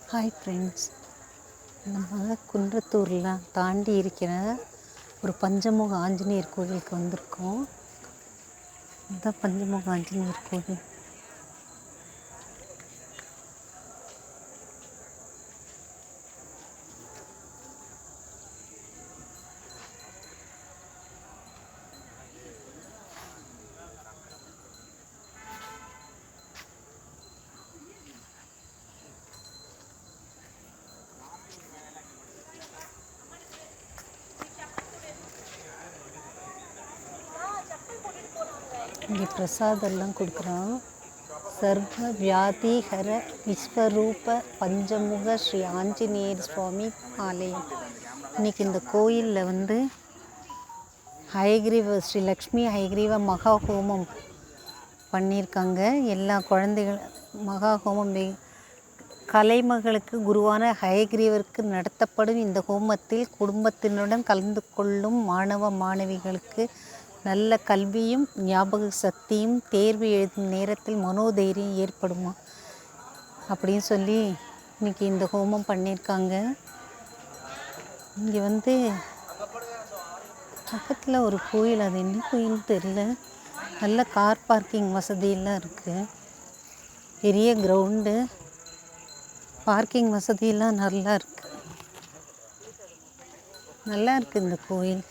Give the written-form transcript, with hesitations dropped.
Hi friends, நம்ம குன்றத்தூரில் தாண்டி இருக்கிற ஒரு பஞ்சமுக ஆஞ்சநேயர் கோவிலுக்கு வந்திருக்கோம். இதுதான் பஞ்சமுக ஆஞ்சநேயர் கோவில். இங்கே பிரசாதெல்லாம் கொடுக்குறான். சர்வ வியாதிஹர விஸ்வரூப பஞ்சமுக ஸ்ரீ ஆஞ்சநேயர் சுவாமி ஆலயம். இன்றைக்கி இந்த கோயிலில் ஹயக்ரீவ ஸ்ரீ லக்ஷ்மி ஹயக்ரீவ மகா ஹோமம் பண்ணியிருக்காங்க. எல்லா குழந்தைகள் மகா ஹோமம் கலைமகளுக்கு குருவான ஹயக்ரீவருக்கு நடத்தப்படும் இந்த ஹோமத்தில் குடும்பத்தினுடன் கலந்து கொள்ளும் மாணவ மாணவிகளுக்கு நல்ல கல்வியும் ஞாபக சக்தியும் தேர்வு எழுதும் நேரத்தில் மனோதைரியம் ஏற்படுமா அப்படின்னு சொல்லி இன்றைக்கி இந்த ஹோமம் பண்ணியிருக்காங்க. இங்கே பக்கத்தில் ஒரு கோயில், அது என்ன கோயில்னு தெரியல. நல்ல கார் பார்க்கிங் வசதியெல்லாம் இருக்குது. பெரிய கிரவுண்டு, பார்க்கிங் வசதியெல்லாம் நல்லா இருக்குது. நல்லா இருக்குது இந்த கோயில்.